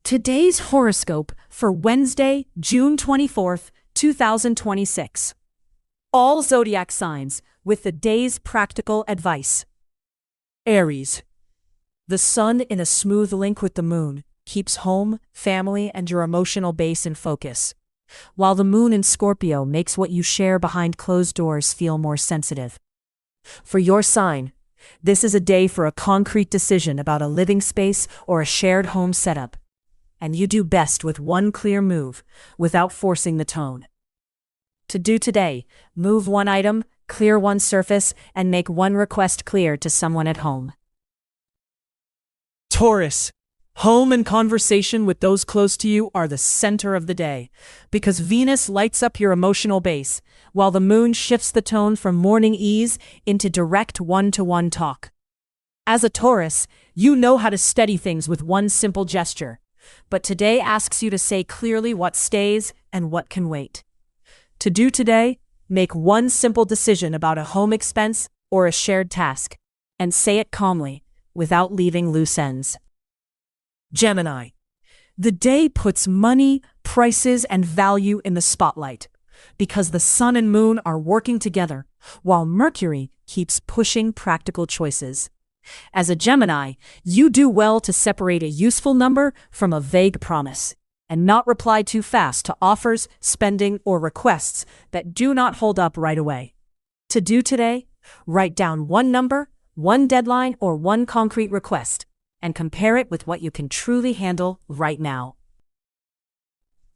Today's horoscope for Wednesday, June 24th, 2026. All zodiac signs with the day's practical advice. Aries. The sun in a smooth link with the moon keeps home, family, and your emotional base in focus, while the moon in Scorpio makes what you share behind closed doors feel more sensitive. For your sign, this is a day for a concrete decision about a living space or a shared home setup. And you do best with one clear move, without forcing the tone. To do today, move one item, clear one surface, and make one request clear to someone at home. Taurus. Home and conversation with those close to you are the center of the day, because Venus lights up your emotional base, while the moon shifts the tone from morning ease into direct one-to-one talk. As a Taurus, you know how to steady things with one simple gesture. But today asks you to say clearly what stays and what can wait. To do today, make one simple decision about a home expense or a shared task, and say it calmly, without leaving loose ends. Gemini. The day puts money, prices, and value in the spotlight, because the sun and moon are working together, while Mercury keeps pushing practical choices. As a Gemini, you do well to separate a useful number from a vague promise, and not reply too fast to offers, spending, or requests that do not hold up right away. To do today, write down one number, one deadline, or one concrete request, and compare it with what you can truly handle right now.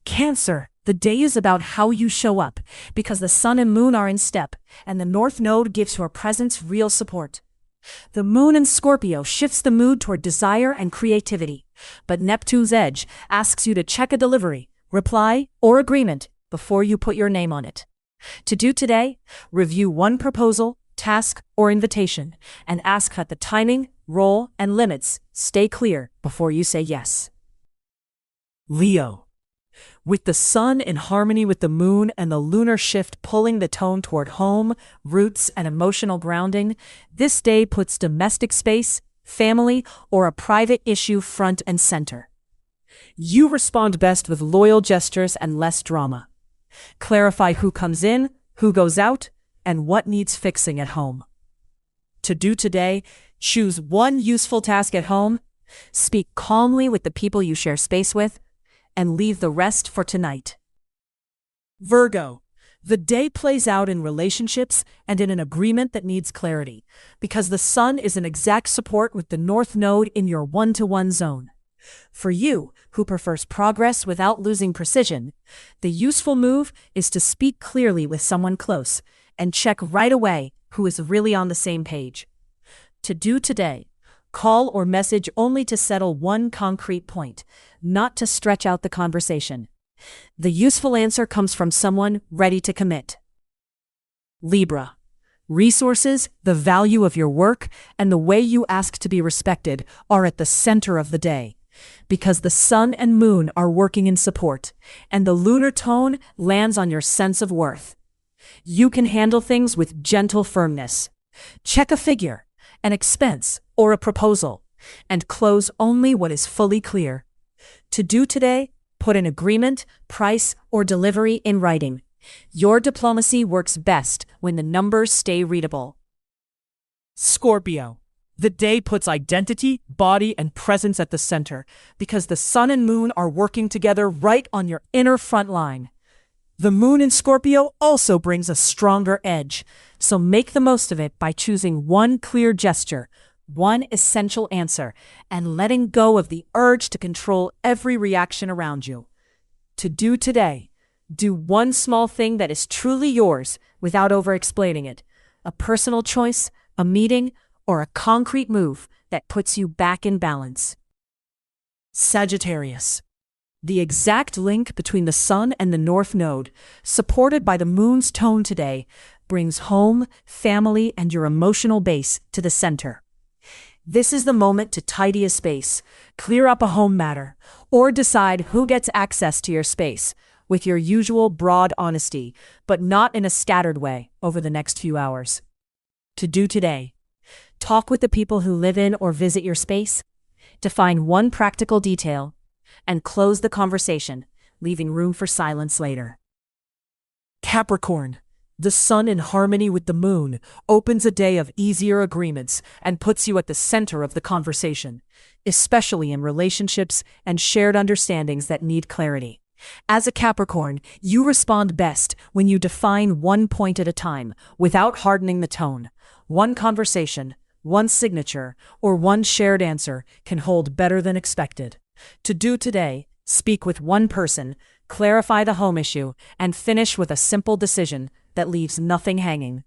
Cancer. The day is about how you show up, because the sun and moon are in step, and the North Node gives your presence real support. The moon in Scorpio shifts the mood toward desire and creativity, but Neptune's edge asks you to check a delivery, reply, or agreement before you put your name on it. To do today, review one proposal, task, or invitation, and ask that the timing, role, and limits stay clear before you say yes. Leo. With the sun in harmony with the moon and the lunar shift pulling the tone toward home, roots, and emotional grounding, this day puts domestic space, family, or a private issue front and center. You respond best with loyal gestures and less drama. Clarify who comes in, who goes out, and what needs fixing at home. To do today, choose one useful task at home, speak calmly with the people you share space with, and leave the rest for tonight. Virgo. The day plays out in relationships and in an agreement that needs clarity, because the sun is in exact support with the North Node in your one-to-one zone. For you, who prefers progress without losing precision, the useful move is to speak clearly with someone close and check right away who is really on the same page. To do today, call or message only to settle one concrete point, not to stretch out the conversation. The useful answer comes from someone ready to commit. Libra. Resources, the value of your work, and the way you ask to be respected are at the center of the day, because the sun and moon are working in support, and the lunar tone lands on your sense of worth. You can handle things with gentle firmness. Check a figure, an expense, or a proposal, and close only what is fully clear. To do today, put an agreement, price, or delivery in writing. Your diplomacy works best when the numbers stay readable. Scorpio. The day puts identity, body, and presence at the center, because the sun and moon are working together right on your inner front line. The moon in Scorpio also brings a stronger edge, so make the most of it by choosing one clear gesture, one essential answer, and letting go of the urge to control every reaction around you. To do today, do one small thing that is truly yours without over-explaining it, a personal choice, a meeting, or a concrete move that puts you back in balance. Sagittarius. The exact link between the sun and the North Node, supported by the moon's tone today, brings home, family, and your emotional base to the center. This is the moment to tidy a space, clear up a home matter, or decide who gets access to your space, with your usual broad honesty, but not in a scattered way, over the next few hours. To do today, talk with the people who live in or visit your space, define one practical detail, and close the conversation, leaving room for silence later. Capricorn, the sun in harmony with the moon opens a day of easier agreements and puts you at the center of the conversation, especially in relationships and shared understandings that need clarity. As a Capricorn, you respond best when you define one point at a time without hardening the tone. One conversation, one signature, or one shared answer can hold better than expected. To do today, speak with one person, clarify the home issue, and finish with a simple decision that leaves nothing hanging.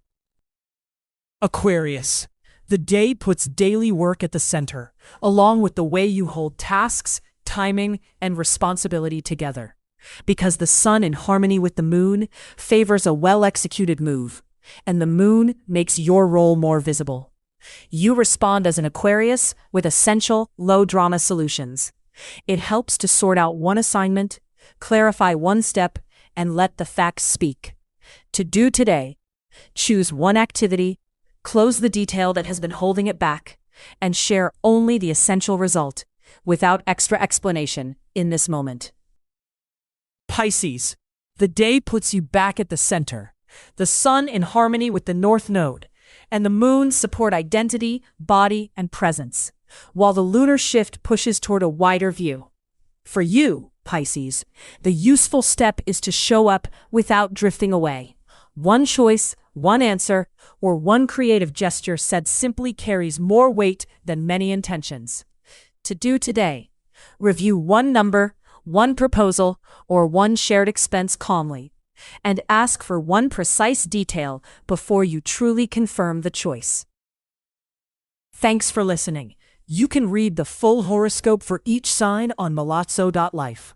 Aquarius, the day puts daily work at the center, along with the way you hold tasks, timing, and responsibility together. Because the sun in harmony with the moon favors a well-executed move, and the moon makes your role more visible. You respond as an Aquarius with essential, low-drama solutions. It helps to sort out one assignment, clarify one step, and let the facts speak. To do today, choose one activity, close the detail that has been holding it back, and share only the essential result, without extra explanation, in this moment. Pisces, the day puts you back at the center. The sun in harmony with the north node, and the moon support identity, body, and presence, while the lunar shift pushes toward a wider view. For you, Pisces, the useful step is to show up without drifting away. One choice, one answer, or one creative gesture said simply carries more weight than many intentions. To do today, review one number, one proposal, or one shared expense calmly, and ask for one precise detail before you truly confirm the choice. Thanks for listening. You can read the full horoscope for each sign on en.milazzo.life.